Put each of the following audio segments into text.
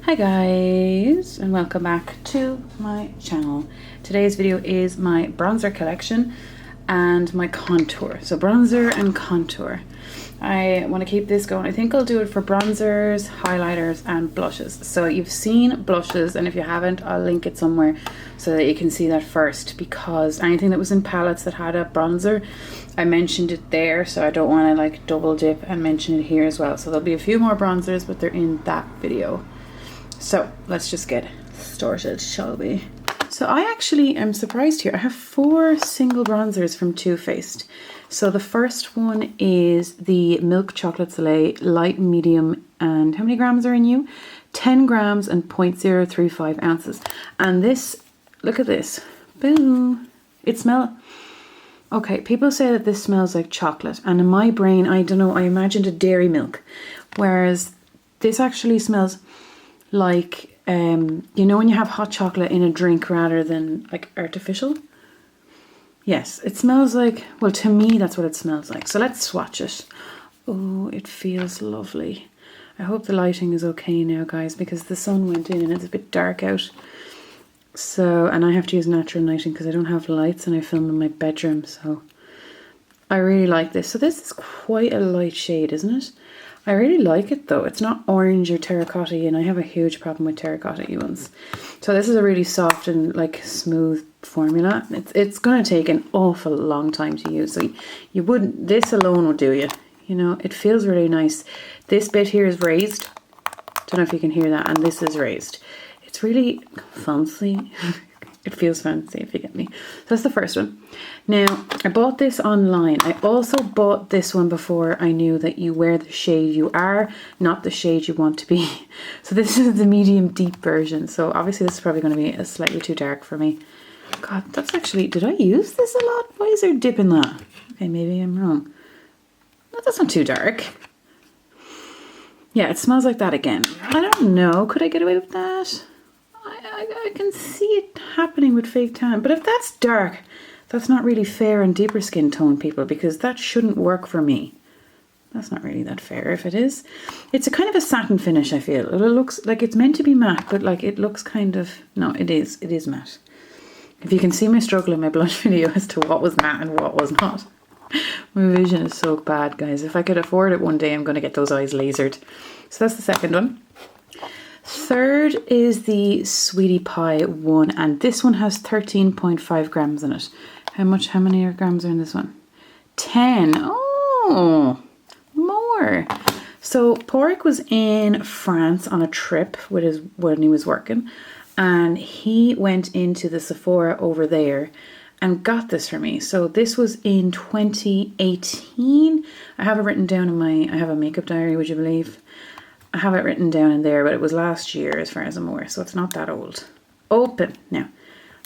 Hi guys, and welcome back to my channel. Today's video is my bronzer collection and my contour. So bronzer and contour. I want to keep this going. I think I'll do it for bronzers, highlighters and blushes. So you've seen blushes, and if you haven't, I'll link it somewhere so that you can see that first, because anything that was in palettes that had a bronzer, I mentioned it there, so I don't want to like double dip and mention it here as well. So there'll be a few more bronzers, but they're in that video. So let's just get started, shall we? So I actually am surprised here. I have 4 single bronzers from Too Faced. So the first one is the Milk Chocolate Soleil Light Medium, and how many grams are in you? 10 grams and 0.035 ounces. And this, look at this. Boom. It smells... Okay, people say that this smells like chocolate, and in my brain, I don't know, I imagined a dairy milk. Whereas this actually smells like, you know when you have hot chocolate in a drink rather than like artificial? Yes, it smells like, well, to me that's what it smells like. So let's swatch it. Oh, it feels lovely. I hope the lighting is okay now, guys, because the sun went in and it's a bit dark out. So, and I have to use natural lighting because I don't have lights and I film in my bedroom, so I really like this. So this is quite a light shade, isn't it? I really like it though. It's not orange or terracotta-y, and I have a huge problem with terracotta-y ones. So this is a really soft and like smooth formula. It's going to take an awful long time to use. So you wouldn't, this alone would do you. You know, it feels really nice. This bit here is raised. Don't know if you can hear that. And this is raised. It's really fancy. It feels fancy, if you get me. So that's the first one. Now, I bought this online. I also bought this one before I knew that you wear the shade you are, not the shade you want to be. So this is the medium deep version. So obviously this is probably going to be slightly too dark for me. God, that's actually, did I use this a lot? Why is there a dip in that? Okay, maybe I'm wrong. No, that's not too dark. Yeah, it smells like that again. I don't know. Could I get away with that? I can see it happening with fake tan, but if that's dark, that's not really fair and deeper skin tone people, because that shouldn't work for me. That's not really that fair if it is. It's a kind of a satin finish, I feel. It looks like it's meant to be matte, but like it looks kind of, no, it is matte. If you can see my struggle in my blush video as to what was matte and what was not. My vision is so bad, guys. If I could afford it one day, I'm going to get those eyes lasered. So that's the second one. Third is the Sweetie Pie one, and this one has 13.5 grams in it. How many grams are in this one? 10. Oh, more. So Porrick was in France on a trip with when he was working, and he went into the Sephora over there and got this for me. So this was in 2018. I have it written down in I have a makeup diary, would you believe? I have it written down in there, but it was last year as far as I'm aware, so it's not that old. Open now.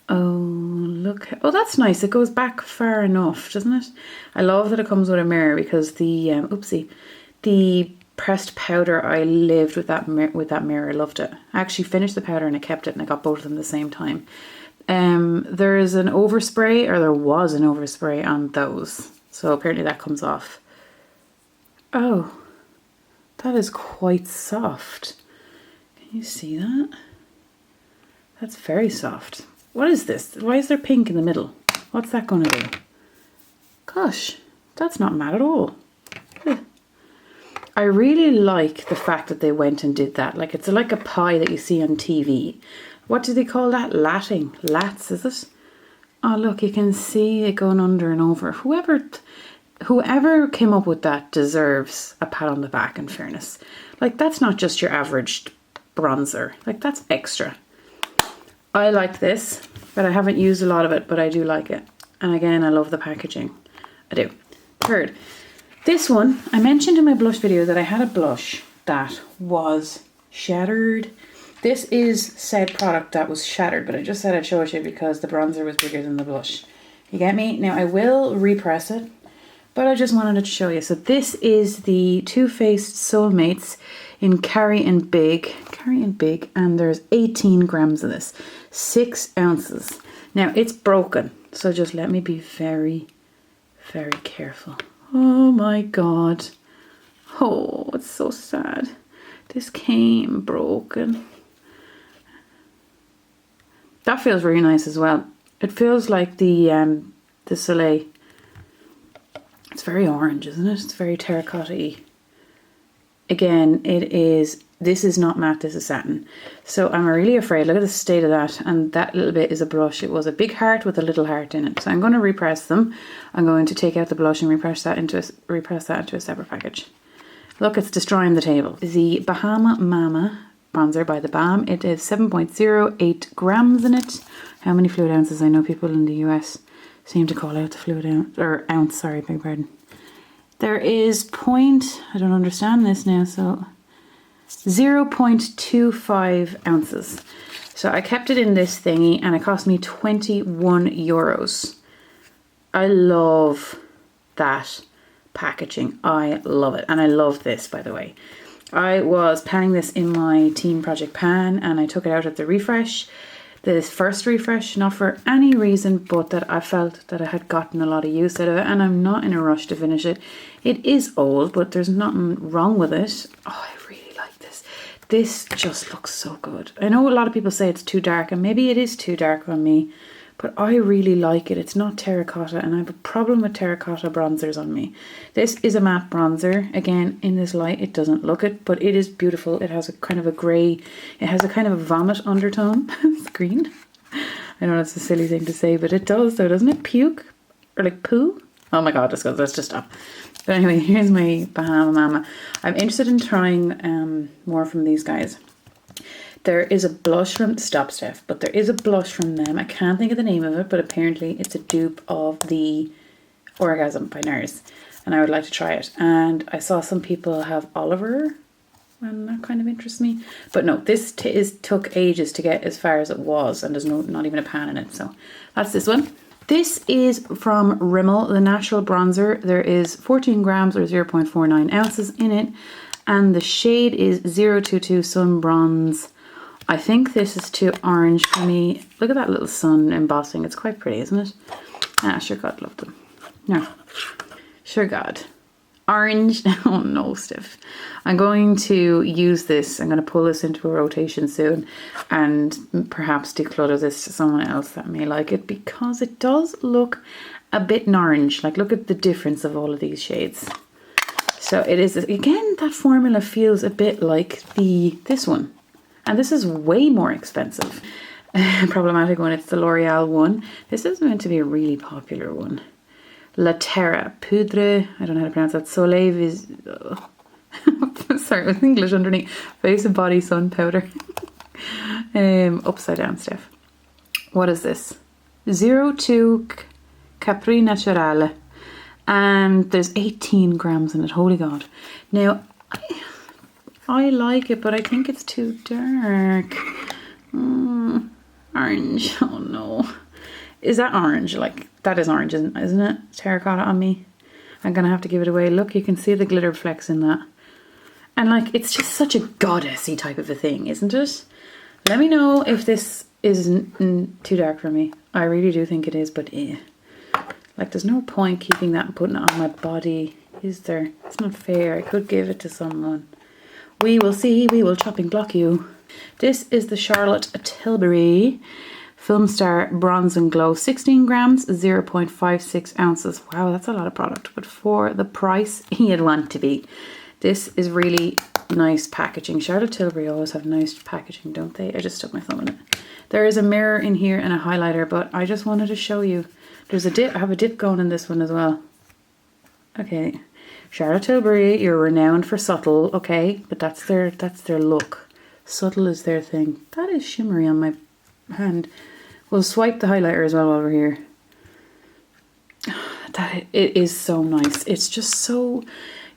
Oh, look. Oh, that's nice. It goes back far enough, doesn't it? I love that it comes with a mirror, because the the pressed powder, I lived with that mirror. I loved it. I actually finished the powder and I kept it, and I got both of them at the same time. There is an overspray, or there was an overspray on those, so apparently that comes off. Oh. That is quite soft. Can you see that? That's very soft. What is this? Why is there pink in the middle? What's that going to do? Gosh, that's not matte at all. I really like the fact that they went and did that. Like, it's like a pie that you see on TV. What do they call that? Latting. Lats, is it? Oh, look, you can see it going under and over. Whoever came up with that deserves a pat on the back, in fairness. Like, that's not just your average bronzer. Like, that's extra. I like this, but I haven't used a lot of it, but I do like it. And again, I love the packaging. I do. Third, this one, I mentioned in my blush video that I had a blush that was shattered. This is said product that was shattered, but I just said I'd show it to you because the bronzer was bigger than the blush. You get me? Now, I will repress it, but I just wanted to show you. So this is the Too Faced Soulmates in Carry and Big, and there's 18 grams of this, 6 ounces. Now it's broken, so just let me be very, very careful. Oh my God. Oh, it's so sad. This came broken. That feels really nice as well. It feels like the Soleil. It's very orange, isn't it? It's very terracotta-y. Again, this is not matte, this is satin. So I'm really afraid, look at the state of that. And that little bit is a brush. It was a big heart with a little heart in it. So I'm going to repress them. I'm going to take out the blush and repress that into a separate package. Look, it's destroying the table. The Bahama Mama bronzer by the Balm. It is 7.08 grams in it. How many fluid ounces? I know people in the US seem to call out the fluid ounce, sorry, beg your pardon. There is I don't understand this now, so 0.25 ounces. So I kept it in this thingy and it cost me 21 euros. I love that packaging. I love it. And I love this, by the way. I was panning this in my Team Project pan and I took it out at the refresh. This first refresh, not for any reason but that I felt that I had gotten a lot of use out of it and I'm not in a rush to finish it. It is old, but there's nothing wrong with it. Oh, I really like this. This just looks so good. I know a lot of people say it's too dark and maybe it is too dark on me, but I really like it. It's not terracotta and I have a problem with terracotta bronzers on me. This is a matte bronzer. Again, in this light it doesn't look it, but it is beautiful. It has a kind of a grey, it has a kind of a vomit undertone. It's green. I know that's a silly thing to say, but it does though, doesn't it? Puke? Or like poo? Oh my god, let's just stop. But anyway, here's my Bahama Mama. I'm interested in trying more from these guys. There is a blush from, stop Steph, but there is a blush from them. I can't think of the name of it, but apparently it's a dupe of the Orgasm by NARS. And I would like to try it. And I saw some people have Oliver, and that kind of interests me. But no, this took ages to get as far as it was, and there's not even a pan in it. So that's this one. This is from Rimmel, the Natural Bronzer. There is 14 grams or 0.49 ounces in it. And the shade is 022 Sun Bronze. I think this is too orange for me. Look at that little sun embossing. It's quite pretty, isn't it? Ah, sure God, love them. No. Sure God. Orange. Oh no, Steph. I'm going to use this. I'm going to pull this into a rotation soon and perhaps declutter this to someone else that may like it because it does look a bit orange. Like, look at the difference of all of these shades. So it is, again, that formula feels a bit like this one. And this is way more expensive. Problematic one, it's the L'Oreal one. This is meant to be a really popular one. La Terra Poudre, I don't know how to pronounce that. Soleil is, sorry, with English underneath. Face and Body Sun Powder. Upside down, Steph. What is this? 02 Capri Naturale. And there's 18 grams in it, holy God. Now, I like it, but I think it's too dark. Orange, oh no. Is that orange? Like, that is orange, isn't it? Terracotta on me. I'm gonna have to give it away. Look, you can see the glitter flecks in that. And like, it's just such a goddessy type of a thing, isn't it? Let me know if this isn't too dark for me. I really do think it is, but eh. Like, there's no point keeping that and putting it on my body, is there? It's not fair. I could give it to someone. We will see. We will chopping block you. This is the Charlotte Tilbury Film Star Bronze and Glow. 16 grams, 0.56 ounces. Wow, that's a lot of product. But for the price you'd want to be. This is really nice packaging. Charlotte Tilbury always have nice packaging, don't they? I just stuck my thumb in it. There is a mirror in here and a highlighter, but I just wanted to show you. There's a dip. I have a dip going in this one as well. Okay. Charlotte Tilbury, you're renowned for subtle, okay? But that's their look. Subtle is their thing. That is shimmery on my hand. We'll swipe the highlighter as well while we're here. It is so nice. It's just so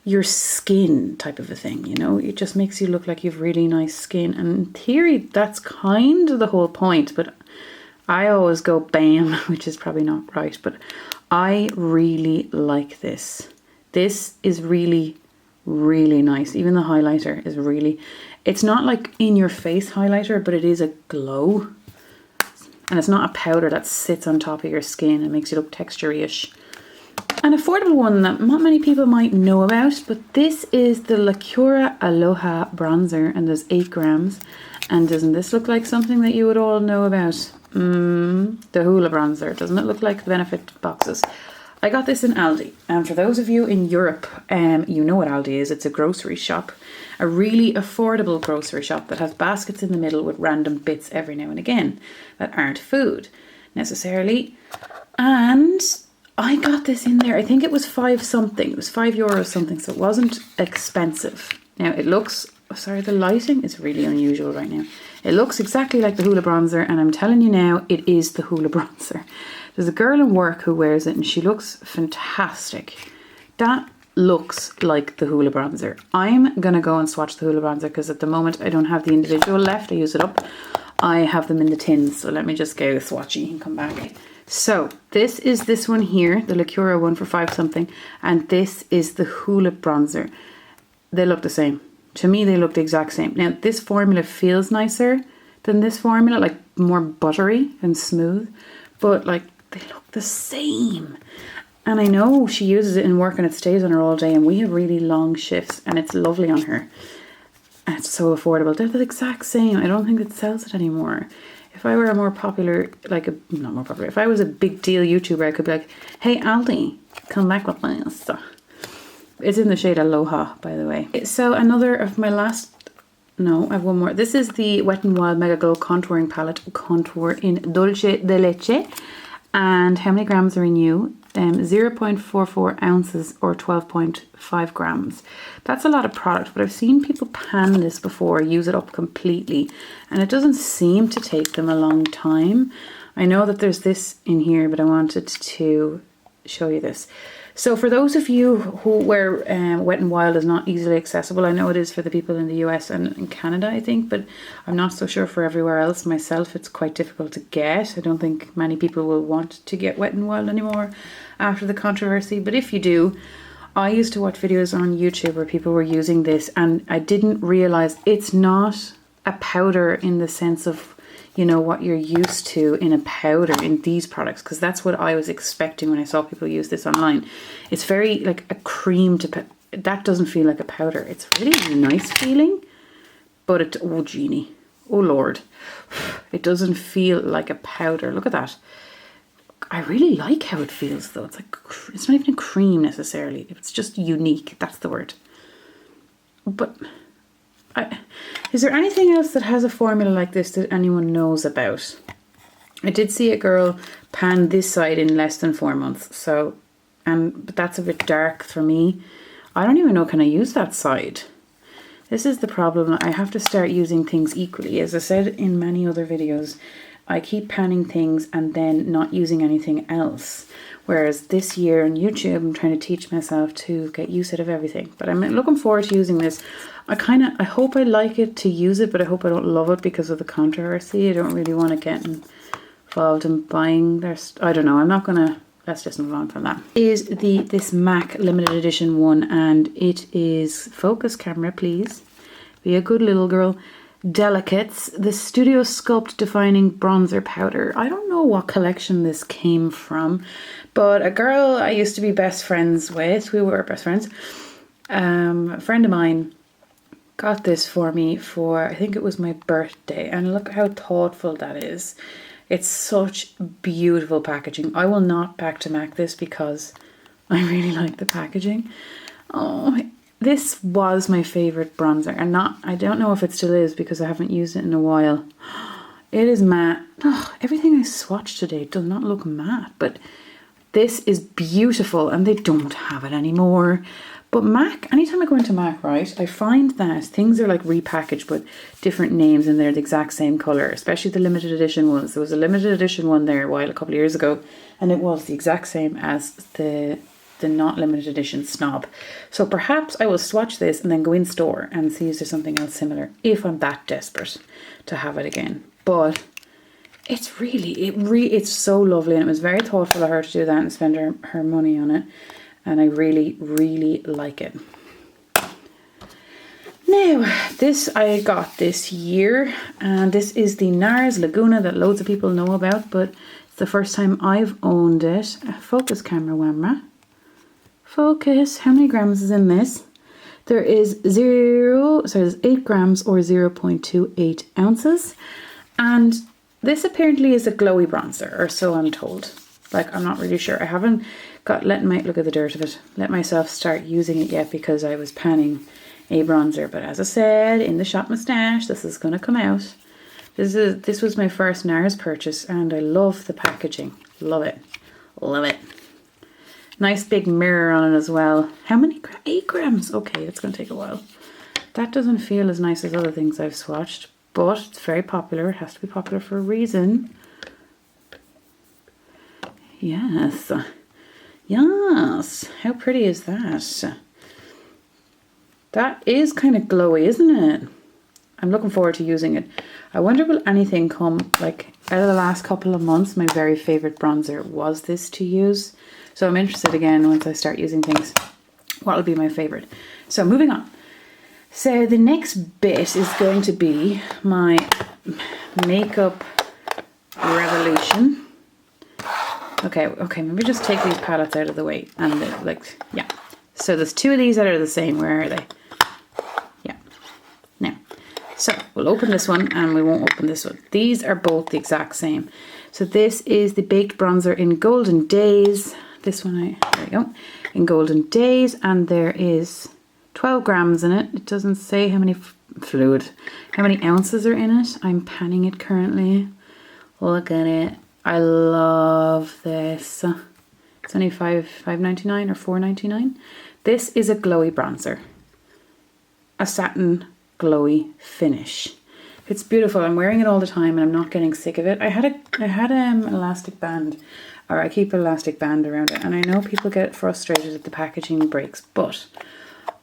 your skin type of a thing, you know? It just makes you look like you've really nice skin. And in theory, that's kind of the whole point, but I always go bam, which is probably not right, but I really like this. This is really, really nice. Even the highlighter is really, it's not like in your face highlighter, but it is a glow. And it's not a powder that sits on top of your skin and makes you look texture-ish. An affordable one that not many people might know about, but this is the Lacura Aloha Bronzer, and there's 8 grams. And doesn't this look like something that you would all know about? The Hoola bronzer. Doesn't it look like the Benefit boxes? I got this in Aldi, and for those of you in Europe, you know what Aldi is. It's a grocery shop, a really affordable grocery shop that has baskets in the middle with random bits every now and again that aren't food necessarily. And I got this in there. I think it was 5 something. It was €5 something, so it wasn't expensive. Now it looks, sorry, the lighting is really unusual right now. It looks exactly like the Hoola bronzer, and I'm telling you now, it is the Hoola bronzer. There's a girl in work who wears it and she looks fantastic. That looks like the Hoola bronzer. I'm going to go and swatch the Hoola bronzer because at the moment I don't have the individual left. I use it up. I have them in the tins. So let me just go swatchy and come back. So this is this one here, the Lacura one for 5 something. And this is the Hoola bronzer. They look the same. To me, they look the exact same. Now, this formula feels nicer than this formula, like more buttery and smooth. But like, they look the same. And I know she uses it in work and it stays on her all day, and we have really long shifts and it's lovely on her. And it's so affordable. They're the exact same. I don't think it sells it anymore. If I were a more popular, like a, not more popular, if I was a big deal YouTuber, I could be like, hey Aldi, come back with this. It's in the shade Aloha, by the way. So another of my last, no, I have one more. This is the Wet n Wild Mega Glow Contouring Palette, Contour in Dulce de Leche. And how many grams are in you? 0.44 ounces or 12.5 grams. That's a lot of product, but I've seen people pan this before, use it up completely, and it doesn't seem to take them a long time. I know that there's this in here, but I wanted to show you this. So for those of you where Wet n Wild is not easily accessible, I know it is for the people in the US and in Canada, I think, but I'm not so sure for everywhere else. Myself, it's quite difficult to get. I don't think many people will want to get Wet n Wild anymore after the controversy, but if you do, I used to watch videos on YouTube where people were using this, and I didn't realize it's not a powder in the sense of, you know, what you're used to in a powder in these products, because that's what I was expecting when I saw people use this online. It's very like a cream to that doesn't feel like a powder. It's really nice feeling, but it, oh genie, oh lord, it doesn't feel like a powder. Look at that. I really like how it feels though. It's like, it's not even a cream necessarily. It's just unique. That's the word. But is there anything else that has a formula like this that anyone knows about? I did see a girl pan this side in less than 4 months. So, but that's a bit dark for me. I don't even know, can I use that side? This is the problem. I have to start using things equally. As I said in many other videos, I keep panning things and then not using anything else. Whereas this year on YouTube, I'm trying to teach myself to get use out of everything. But I'm looking forward to using this. I hope I like it to use it, but I hope I don't love it because of the controversy. I don't really want to get involved in buying their, I don't know, I'm not going to, let's just move on from that. Is this MAC limited edition one, and it is, focus camera please, be a good little girl. Delicates, the Studio Sculpt Defining Bronzer Powder. I don't know what collection this came from, but a girl I used to be best friends with, we were best friends, a friend of mine got this for me for, I think it was my birthday, and look how thoughtful that is. It's such beautiful packaging. I will not back to MAC this because I really like the packaging. Oh, this was my favourite bronzer, and I don't know if it still is because I haven't used it in a while. It is matte. Oh, everything I swatched today does not look matte, but this is beautiful, and they don't have it anymore. But MAC, anytime I go into MAC, right, I find that things are like repackaged with different names and they're the exact same colour, especially the limited edition ones. There was a limited edition one there a couple of years ago, and it was the exact same as the not limited edition Snob. So perhaps I will swatch this and then go in store and see if there's something else similar if I'm that desperate to have it again. But it's really, it's so lovely, and it was very thoughtful of her to do that and spend her money on it, and I really, really like it. Now, this I got this year, and this is the NARS Laguna that loads of people know about, but it's the first time I've owned it. Focus camera, Wamra. Focus. How many grams is in this? There is there's 8 grams or 0.28 ounces. And this apparently is a glowy bronzer, or so I'm told. Like, I'm not really sure. I haven't look at the dirt of it, let myself start using it yet because I was panning a bronzer. But as I said, in the shop mustache, this is going to come out. This was my first NARS purchase, and I love the packaging. Love it. Love it. Nice big mirror on it as well. How many? 8 grams. Okay, it's going to take a while. That doesn't feel as nice as other things I've swatched, but it's very popular. It has to be popular for a reason. Yes. Yes. How pretty is that? That is kind of glowy, isn't it? I'm looking forward to using it. I wonder will anything come, like, out of the last couple of months, my very favourite bronzer was this to use. So I'm interested again once I start using things, what will be my favourite. So moving on. So the next bit is going to be my makeup revolution. Okay, maybe just take these palettes out of the way and yeah. So there's 2 of these that are the same. Where are they? Yeah. Now, so we'll open this one and we won't open this one. These are both the exact same. So this is the Baked Bronzer in Golden Days. This one, there we go, in Golden Days, and there is 12 grams in it. It doesn't say how many how many ounces are in it. I'm panning it currently. Look at it. I love this. It's only $5.99 or $4.99. This is a glowy bronzer. A satin glowy finish. It's beautiful. I'm wearing it all the time and I'm not getting sick of it. I had elastic band, or I keep an elastic band around it, and I know people get frustrated if the packaging breaks, but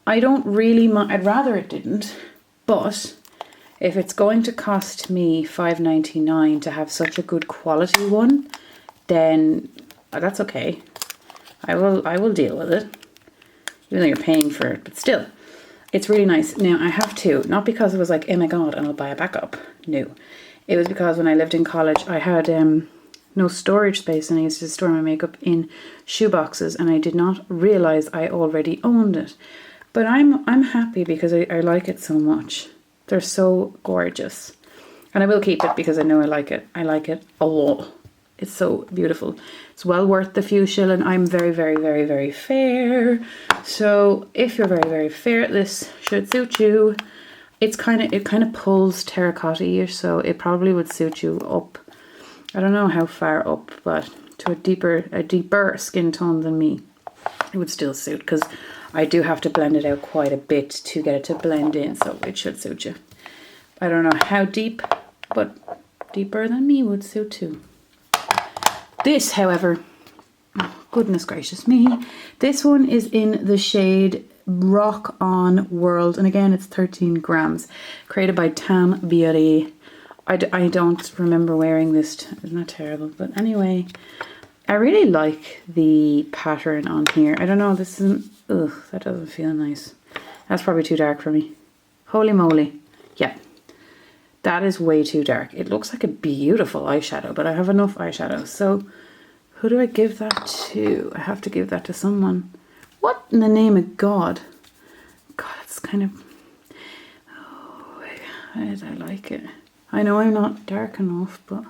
I don't really mind. I'd rather it didn't, but if it's going to cost me $5.99 to have such a good quality one, then that's okay. I will deal with it, even though you're paying for it, but still, it's really nice. Now I have 2, not because it was like, oh my god, and I'll buy a backup. No, it was because when I lived in college, I had no storage space, and I used to store my makeup in shoe boxes, and I did not realize I already owned it. But I'm happy because I like it so much. They're so gorgeous. And I will keep it because I know I like it. I like it a lot. It's so beautiful. It's well worth the few shilling. I'm very, very, very, very fair. So if you're very, very fair, this should suit you. It kind of pulls terracotta-ish, so it probably would suit you up. I don't know how far up, but to a deeper skin tone than me, it would still suit, because I do have to blend it out quite a bit to get it to blend in, so it should suit you. I don't know how deep, but deeper than me would suit too. This, however, oh, goodness gracious me, this one is in the shade Rock On World, and again it's 13 grams, created by Tam Beauty. I don't remember wearing this, isn't that terrible? But anyway, I really like the pattern on here. I don't know, this isn't, ugh, that doesn't feel nice. That's probably too dark for me. Holy moly. Yeah, that is way too dark. It looks like a beautiful eyeshadow, but I have enough eyeshadow. So who do I give that to? I have to give that to someone. What in the name of God? God, it's kind of, oh, I like it. I know I'm not dark enough, but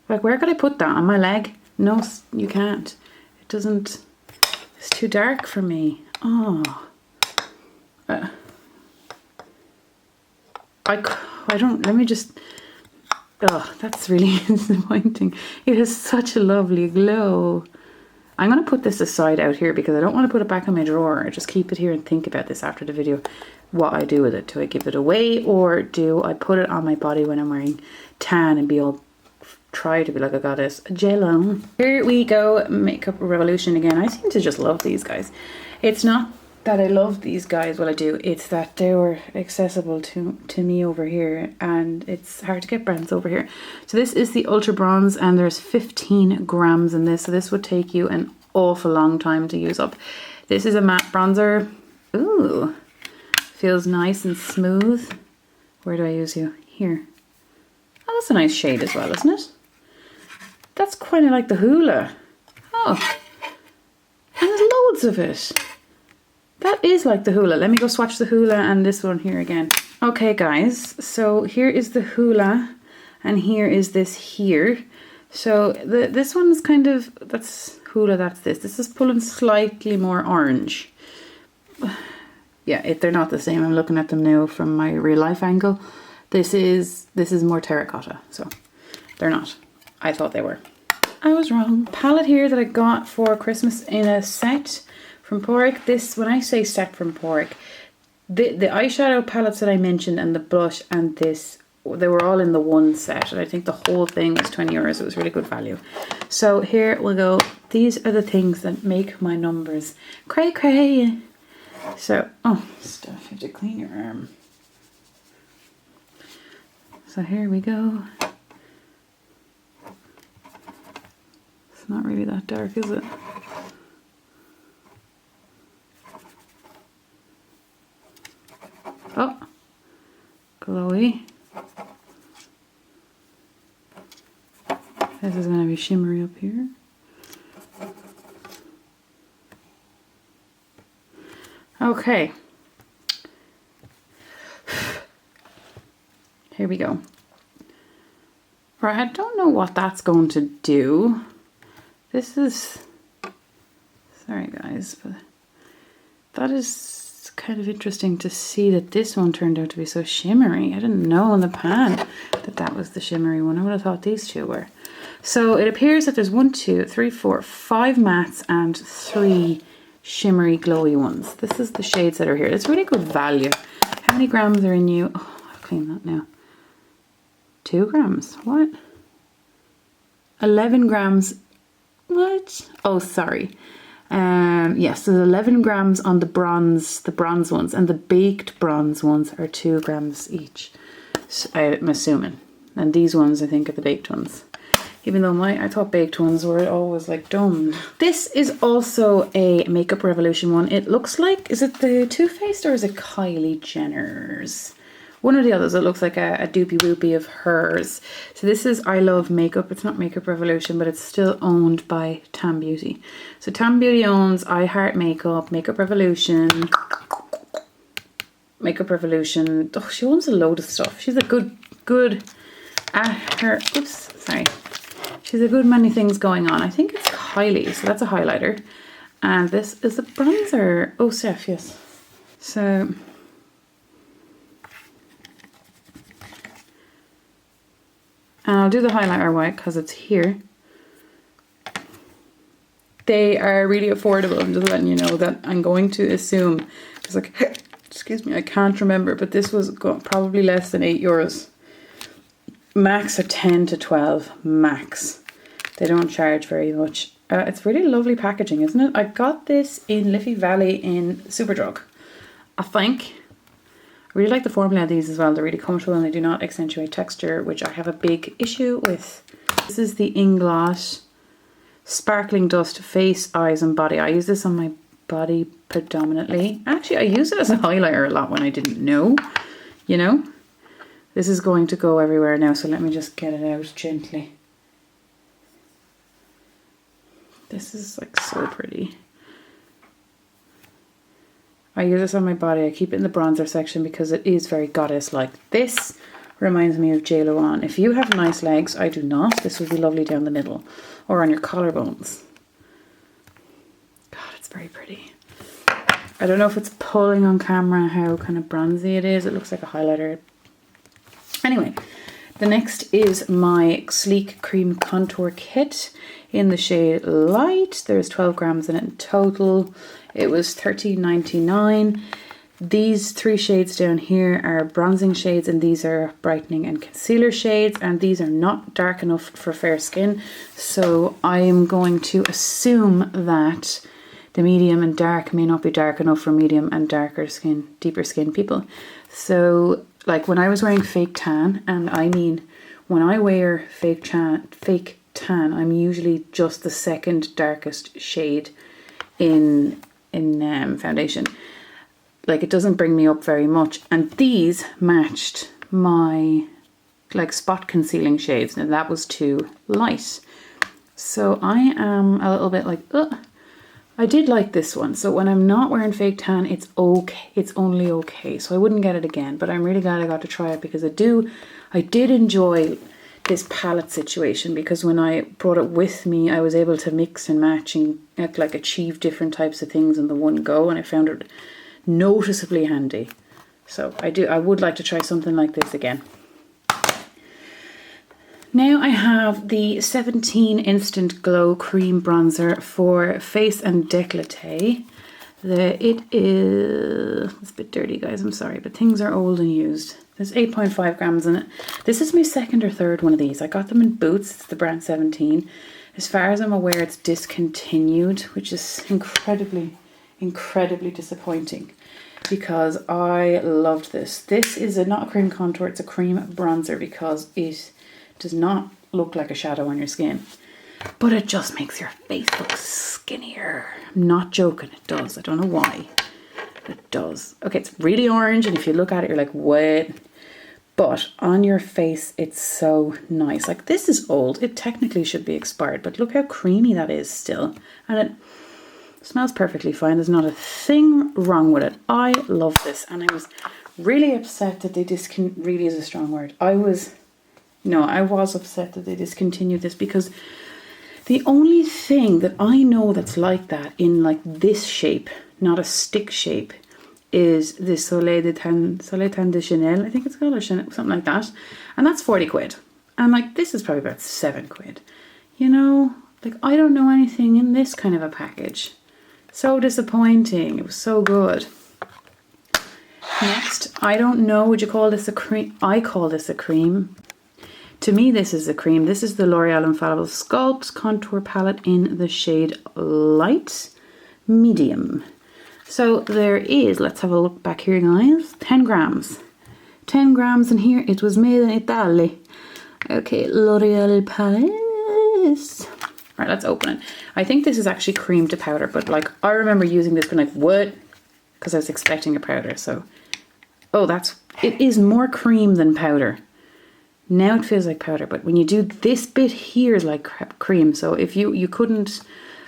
like, where could I put that? On my leg? No, you can't. It doesn't, it's too dark for me. Oh. I don't, let me just, oh, that's really disappointing. It has such a lovely glow. I'm going to put this aside out here because I don't want to put it back in my drawer. I just keep it here and think about this after the video, what I do with it. Do I give it away, or do I put it on my body when I'm wearing tan and be all, try to be like a goddess? J-Lo. Here we go, Makeup Revolution again. I seem to just love these guys. It's not that I love these guys, well I do, it's that they were accessible to me over here, and it's hard to get brands over here. So this is the Ultra Bronze, and there's 15 grams in this, so this would take you an awful long time to use up. This is a matte bronzer. Ooh, feels nice and smooth. Where do I use you? Here. Oh, that's a nice shade as well, isn't it? That's kind of like the Hoola. Oh, and there's loads of it. That is like the Hoola. Let me go swatch the Hoola and this one here again. Okay guys, so here is the Hoola and here is this here. So this one's kind of, that's Hoola, that's this. This is pulling slightly more orange. Yeah, they're not the same. I'm looking at them now from my real life angle. This is more terracotta, so they're not. I thought they were. I was wrong. Palette here that I got for Christmas in a set from Porrick. This, when I say set from Porrick, the eyeshadow palettes that I mentioned and the blush and this, they were all in the one set, and I think the whole thing was 20 euros. It was really good value. So here we go. These are the things that make my numbers cray cray. So, oh, Steph, you have to clean your arm. So here we go. It's not really that dark, is it? Oh, glowy. This is going to be shimmery up here. Okay. Here we go. Right, I don't know what that's going to do. This is, sorry guys, but that is kind of interesting to see that this one turned out to be so shimmery. I didn't know in the pan that that was the shimmery one. I would have thought these two were. So it appears that there's 1, 2, 3, 4, 5 mattes and 3 shimmery glowy ones. This is the shades that are here. It's really good value. How many grams are in you? Oh, I'll clean that now. 2 grams. What? 11 grams. What? Oh, sorry. Yes, there's 11 grams on the bronze ones, and the baked bronze ones are 2 grams each. So I'm assuming. And these ones, I think, are the baked ones. Even though I thought baked ones were always like dumb. This is also a Makeup Revolution one. It looks like, is it the Too Faced or is it Kylie Jenner's? One or the others. It looks like a doopy whoopy of hers. So this is I Love Makeup. It's not Makeup Revolution, but it's still owned by Tam Beauty. So Tam Beauty owns I Heart Makeup, Makeup Revolution, Makeup Revolution. Oh, she owns a load of stuff. She's a good at her. Oops, sorry. She's a good many things going on. I think it's Kylie, so that's a highlighter. And this is a bronzer. Oh, Steph, yes. So, and I'll do the highlighter white because it's here. They are really affordable. I'm just letting you know that I'm going to assume, it's like, excuse me, I can't remember, but this was probably less than €8. Max are 10 to 12, max. They don't charge very much. It's really lovely packaging, isn't it? I got this in Liffey Valley in Superdrug, I think. I really like the formula of these as well. They're really comfortable and they do not accentuate texture, which I have a big issue with. This is the Inglot Sparkling Dust Face, Eyes and Body. I use this on my body predominantly. Actually, I use it as a highlighter a lot when I didn't know, you know. This is going to go everywhere now, so let me just get it out gently. This is like so pretty. I use this on my body. I keep it in the bronzer section because it is very goddess-like. This reminds me of JLo on. If you have nice legs, I do not. This would be lovely down the middle or on your collarbones. God, it's very pretty. I don't know if it's pulling on camera how kind of bronzy it is. It looks like a highlighter. Anyway, the next is my Sleek Cream Contour Kit in the shade Light. There's 12 grams in it in total. It was $13.99. These 3 shades down here are bronzing shades, and these are brightening and concealer shades, and these are not dark enough for fair skin. So I am going to assume that the medium and dark may not be dark enough for medium and darker skin, deeper skin people. So like when I was wearing fake tan, and I mean when I wear fake tan, I'm usually just the second darkest shade in foundation. Like it doesn't bring me up very much, and these matched my like spot concealing shades. Now that was too light, so I am a little bit like, ugh. I did like this one. So when I'm not wearing fake tan, it's okay. It's only okay. So I wouldn't get it again, but I'm really glad I got to try it because I did enjoy this palette situation, because when I brought it with me, I was able to mix and match and like achieve different types of things in the one go, and I found it noticeably handy. So I would like to try something like this again. Now I have the 17 Instant Glow Cream Bronzer for face and décolleté. It's a bit dirty, guys, I'm sorry, but things are old and used. There's 8.5 grams in it. This is my second or third one of these. I got them in Boots. It's the brand 17. As far as I'm aware, it's discontinued, which is incredibly, incredibly disappointing because I loved this. This is not a cream contour, it's a cream bronzer because it does not look like a shadow on your skin. But it just makes your face look skinnier. I'm not joking, it does. I don't know why. It does. Okay, it's really orange, and if you look at it, you're like, what? But on your face, it's so nice. Like, this is old. It technically should be expired, but look how creamy that is still. And it smells perfectly fine. There's not a thing wrong with it. I love this, and I was really upset that they really is a strong word. I was upset that they discontinued this, because the only thing that I know that's like that in like this shape, not a stick shape, is the Soleil Tan de Chanel, I think it's called, or Chanel, something like that. And that's 40 quid. And like, this is probably about 7 quid. You know, like, I don't know anything in this kind of a package. So disappointing. It was so good. Next, I don't know, would you call this a cream? I call this a cream. To me, this is a cream. This is the L'Oreal Infallible Sculpt Contour Palette in the shade Light Medium. So there is, let's have a look back here, guys, 10 grams. 10 grams in here. It was made in Italy. Okay, L'Oreal Paris. Right, let's open it. I think this is actually cream to powder, but like, I remember using this being like, what? Because I was expecting a powder, so. Oh, it is more cream than powder. Now it feels like powder, but when you do this bit here is like cream. So if you couldn't,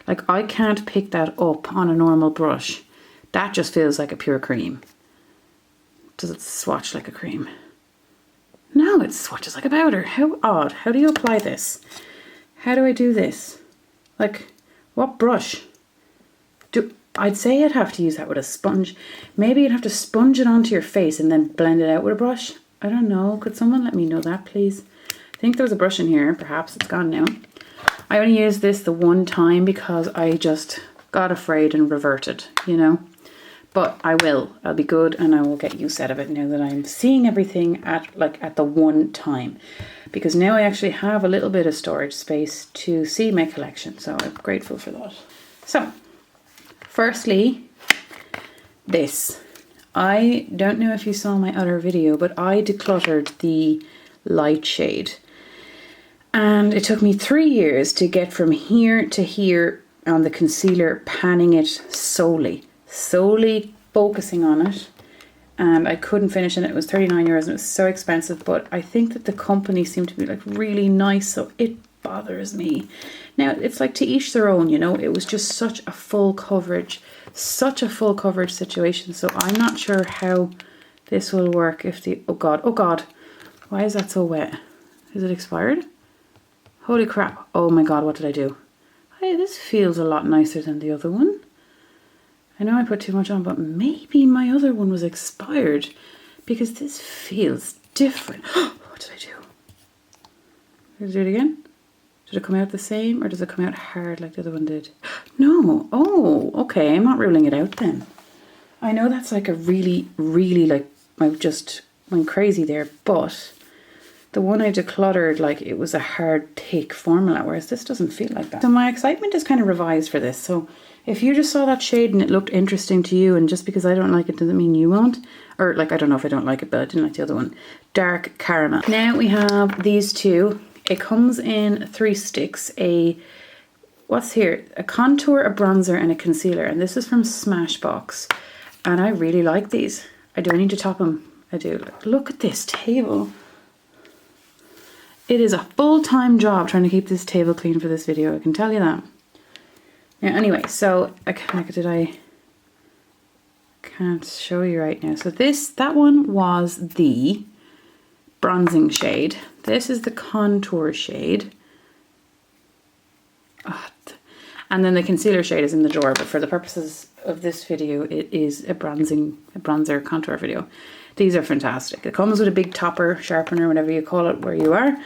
like, I can't pick that up on a normal brush. That just feels like a pure cream. Does it swatch like a cream? No, it swatches like a powder. How odd. How do you apply this? How do I do this? Like, what brush? I'd say I'd have to use that with a sponge. Maybe you'd have to sponge it onto your face and then blend it out with a brush. I don't know. Could someone let me know that, please? I think there was a brush in here. Perhaps it's gone now. I only used this the one time because I just got afraid and reverted, you know. But I will. I'll be good, and I will get use out of it now that I'm seeing everything at the one time. Because now I actually have a little bit of storage space to see my collection. So I'm grateful for that. So, firstly, this. I don't know if you saw my other video, but I decluttered the light shade. And it took me 3 years to get from here to here on the concealer, panning it solely focusing on it. And I couldn't finish it. It was 39 euros and it was so expensive, but I think that the company seemed to be like really nice, so it bothers me. Now, it's like to each their own, you know. It was just such a full coverage situation, so I'm not sure how this will work if the, oh god, why is that so wet? Is it expired? Holy crap. Oh my god, what did I do? Hey, this feels a lot nicer than the other one. I know I put too much on, but maybe my other one was expired because this feels different. What did I do? Did I do it again? Did it come out the same, or does it come out hard like the other one did? No. Oh, okay. I'm not ruling it out then. I know that's like a really, like, I just went crazy there, but the one I decluttered, like, it was a hard, thick formula, whereas this doesn't feel like that. So my excitement is kind of revised for this. So if you just saw that shade and it looked interesting to you, and just because I don't like it doesn't mean you won't, or like, I don't know if I don't like it, but I didn't like the other one. Dark Caramel. Now we have these two. It comes in 3 sticks, what's here? A contour, a bronzer, and a concealer. And this is from Smashbox. And I really like these. Do I need to top them? I do. Look at this table. It is a full-time job trying to keep this table clean for this video, I can tell you that. Yeah, anyway, so I can't show you right now. So that one was the bronzing shade. This is the contour shade. And then the concealer shade is in the drawer, but for the purposes of this video, it is a bronzer contour video. These are fantastic. It comes with a big topper, sharpener, whatever you call it, where you are.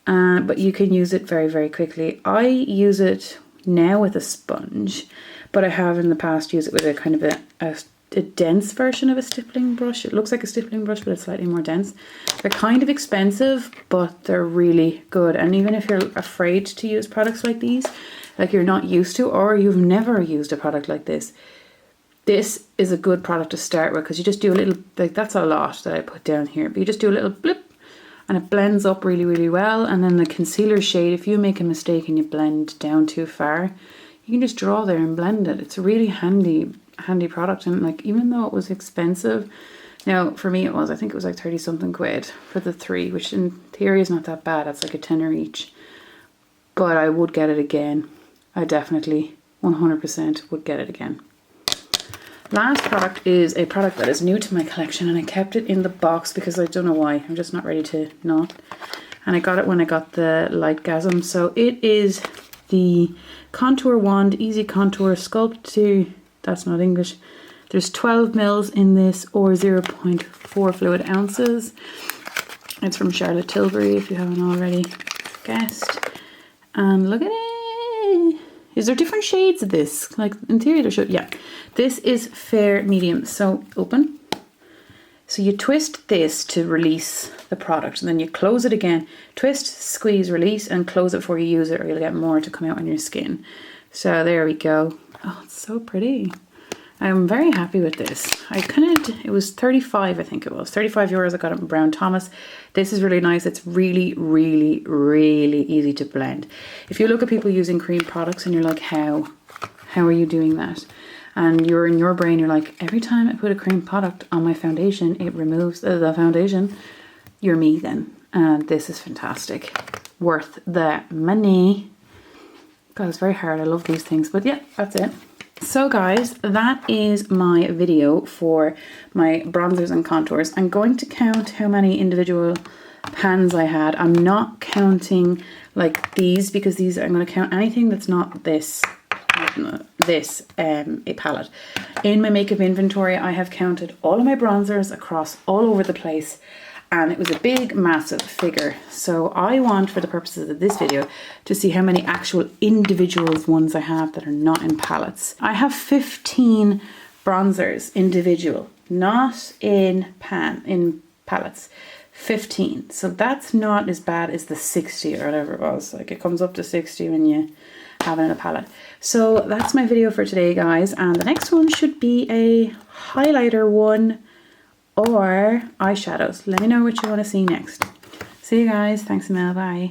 But you can use it very, very quickly. I use it now with a sponge, but I have in the past used it with a kind of a dense version of a stippling brush. It looks like a stippling brush, but it's slightly more dense. They're kind of expensive, but they're really good. And even if you're afraid to use products like these, like you're not used to, or you've never used a product like this, this is a good product to start with, because you just do a little, like that's a lot that I put down here, but you just do a little blip and it blends up really, really well. And then the concealer shade, if you make a mistake and you blend down too far, you can just draw there and blend it. It's a really handy product. And like, even though it was expensive, now for me it was, I think it was like 30 something quid for the 3, which in theory is not that bad. That's like a tenner each, but I would get it again. I definitely 100% would get it again. Last product is a product that is new to my collection, and I kept it in the box because I don't know why. I'm just not ready to not. And I got it when I got the Lightgasm. So it is the Contour Wand Easy Contour Sculpting. That's not English. There's 12 mils in this, or 0.4 fluid ounces. It's from Charlotte Tilbury, if you haven't already guessed. And look at it. Is there different shades of this? Like in theory there should, yeah. This is fair medium. So open. So you twist this to release the product, and then you close it again. Twist, squeeze, release, and close it before you use it, or you'll get more to come out on your skin. So there we go. Oh, it's so pretty. I'm very happy with this. It was 35, I think it was. 35 euros, I got it in Brown Thomas. This is really nice. It's really, really, really easy to blend. If you look at people using cream products and you're like, how are you doing that? And you're in your brain, you're like, every time I put a cream product on my foundation, it removes the foundation. You're me then. And this is fantastic. Worth the money. God, it's very hard. I love these things. But yeah, that's it. So guys, that is my video for my bronzers and contours. I'm going to count how many individual pans I had. I'm not counting like these, because these, I'm going to count anything that's not this a palette. In my makeup inventory, I have counted all of my bronzers across all over the place, and it was a big massive figure. So I want, for the purposes of this video, to see how many actual individual ones I have that are not in palettes. I have 15 bronzers individual, not in palettes. 15. So that's not as bad as the 60 or whatever it was. Like, it comes up to 60 when you have it in a palette. So that's my video for today, guys, and the next one should be a highlighter one or eyeshadows. Let me know what you want to see next. See you guys. Thanks a mil. Bye.